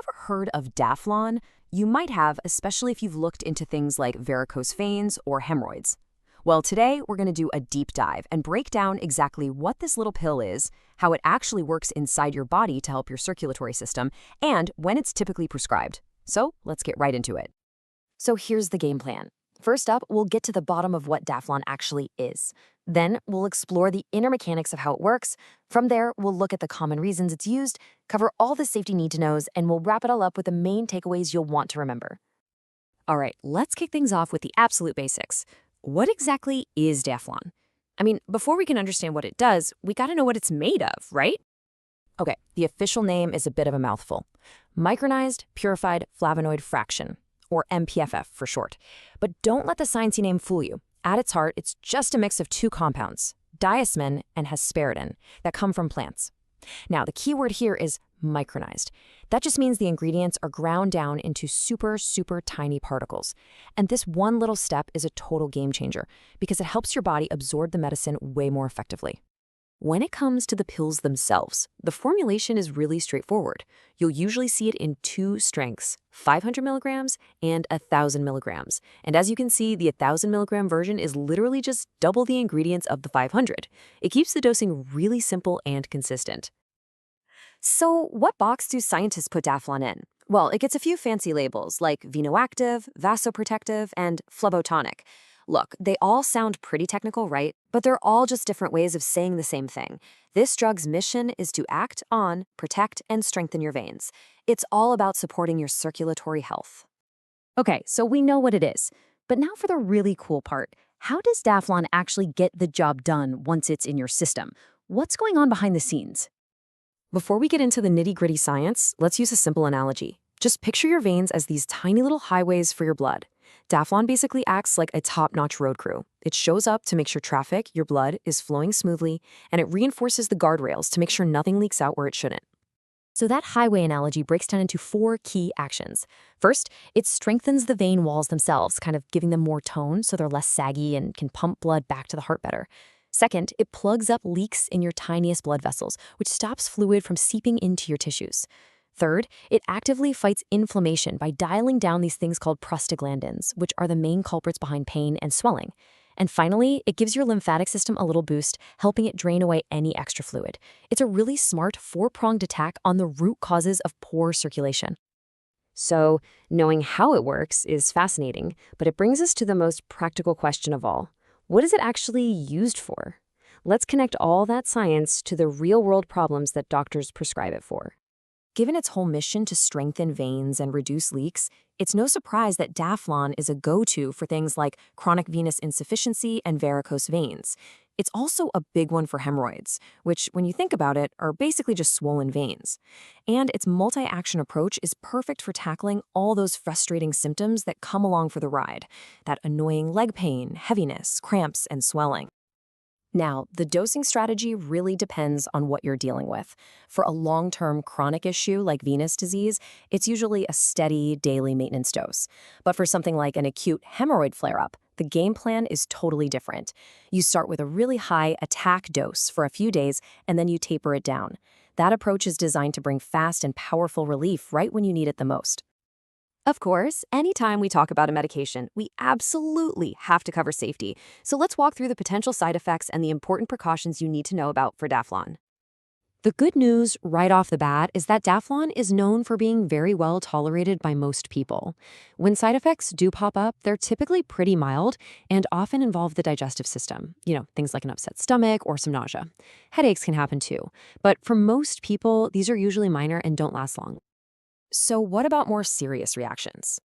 ever heard of Daflon? You might have, especially if you've looked into things like varicose veins or hemorrhoids. Well, today we're going to do a deep dive and break down exactly what this little pill is, how it actually works inside your body to help your circulatory system, and when it's typically prescribed. So let's get right into it. So here's the game plan. First up, we'll get to the bottom of what Daflon actually is. Then we'll explore the inner mechanics of how it works. From there, we'll look at the common reasons it's used, cover all the safety need-to-knows, and we'll wrap it all up with the main takeaways you'll want to remember. All right, let's kick things off with the absolute basics. What exactly is Daflon? I mean, before we can understand what it does, we gotta know what it's made of, right? Okay, the official name is a bit of a mouthful. Micronized Purified Flavonoid Fraction, or MPFF for short. But don't let the sciencey name fool you. At its heart, it's just a mix of two compounds, diosmin and hesperidin, that come from plants. Now, the key word here is micronized. That just means the ingredients are ground down into super, super tiny particles. And this one little step is a total game changer because it helps your body absorb the medicine way more effectively. When it comes to the pills themselves, the formulation is really straightforward. You'll usually see it in two strengths, 500 milligrams and 1,000 milligrams. And as you can see, the 1,000 milligram version is literally just double the ingredients of the 500. It keeps the dosing really simple and consistent. So what box do scientists put Daflon in? Well, it gets a few fancy labels like venoactive, vasoprotective, and phlebotonic. Look, they all sound pretty technical, right? But they're all just different ways of saying the same thing. This drug's mission is to act on, protect, and strengthen your veins. It's all about supporting your circulatory health. Okay, so we know what it is. But now for the really cool part. How does Daflon actually get the job done once it's in your system? What's going on behind the scenes? Before we get into the nitty-gritty science, let's use a simple analogy. Just picture your veins as these tiny little highways for your blood. Daflon basically acts like a top-notch road crew. It shows up to make sure traffic, your blood, is flowing smoothly, and it reinforces the guardrails to make sure nothing leaks out where it shouldn't. So that highway analogy breaks down into four key actions. First, it strengthens the vein walls themselves, kind of giving them more tone so they're less saggy and can pump blood back to the heart better. Second, it plugs up leaks in your tiniest blood vessels, which stops fluid from seeping into your tissues. Third, it actively fights inflammation by dialing down these things called prostaglandins, which are the main culprits behind pain and swelling. And finally, it gives your lymphatic system a little boost, helping it drain away any extra fluid. It's a really smart four-pronged attack on the root causes of poor circulation. So, knowing how it works is fascinating, but it brings us to the most practical question of all. What is it actually used for? Let's connect all that science to the real-world problems that doctors prescribe it for. Given its whole mission to strengthen veins and reduce leaks, it's no surprise that Daflon is a go-to for things like chronic venous insufficiency and varicose veins. It's also a big one for hemorrhoids, which, when you think about it, are basically just swollen veins. And its multi-action approach is perfect for tackling all those frustrating symptoms that come along for the ride, that annoying leg pain, heaviness, cramps, and swelling. Now, the dosing strategy really depends on what you're dealing with. For a long-term chronic issue like venous disease, it's usually a steady daily maintenance dose. But for something like an acute hemorrhoid flare-up, the game plan is totally different. You start with a really high attack dose for a few days, and then you taper it down. That approach is designed to bring fast and powerful relief right when you need it the most. Of course, anytime we talk about a medication, we absolutely have to cover safety. So let's walk through the potential side effects and the important precautions you need to know about for Daflon. The good news right off the bat is that Daflon is known for being very well tolerated by most people. When side effects do pop up, they're typically pretty mild and often involve the digestive system. Things like an upset stomach or some nausea. Headaches can happen too. But for most people, these are usually minor and don't last long. So what about more serious reactions?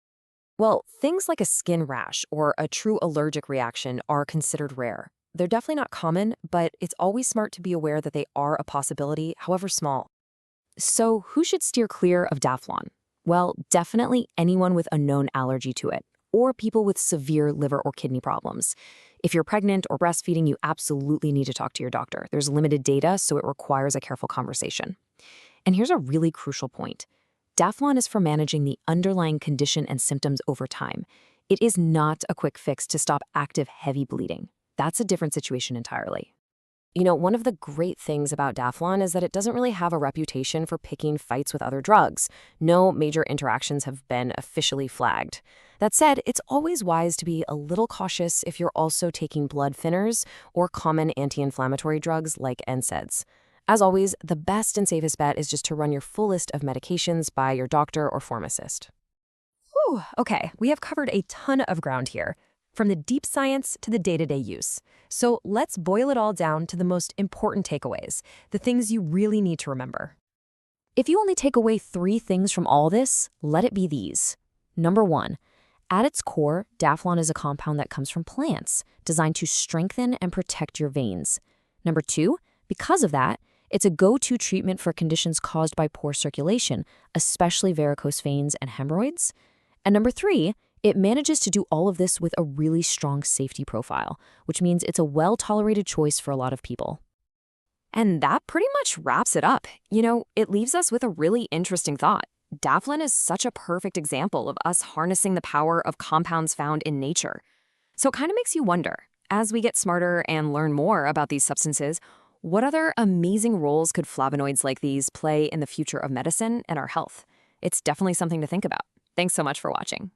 Well, things like a skin rash or a true allergic reaction are considered rare. They're definitely not common, but it's always smart to be aware that they are a possibility, however small. So who should steer clear of Daflon? Well, definitely anyone with a known allergy to it, or people with severe liver or kidney problems. If you're pregnant or breastfeeding, you absolutely need to talk to your doctor. There's limited data, so it requires a careful conversation. And here's a really crucial point. Daflon is for managing the underlying condition and symptoms over time. It is not a quick fix to stop active, heavy bleeding. That's a different situation entirely. One of the great things about Daflon is that it doesn't really have a reputation for picking fights with other drugs. No major interactions have been officially flagged. That said, it's always wise to be a little cautious if you're also taking blood thinners or common anti-inflammatory drugs like NSAIDs. As always, the best and safest bet is just to run your full list of medications by your doctor or pharmacist. Whew, okay, we have covered a ton of ground here, from the deep science to the day-to-day use. So let's boil it all down to the most important takeaways, the things you really need to remember. If you only take away 3 things from all this, let it be these. Number 1, at its core, Daflon is a compound that comes from plants, designed to strengthen and protect your veins. Number 2, because of that, it's a go-to treatment for conditions caused by poor circulation, especially varicose veins and hemorrhoids. And number 3, it manages to do all of this with a really strong safety profile, which means it's a well-tolerated choice for a lot of people. And that pretty much wraps it up. It leaves us with a really interesting thought. Daflon is such a perfect example of us harnessing the power of compounds found in nature. So it kind of makes you wonder, as we get smarter and learn more about these substances, what other amazing roles could flavonoids like these play in the future of medicine and our health? It's definitely something to think about. Thanks so much for watching.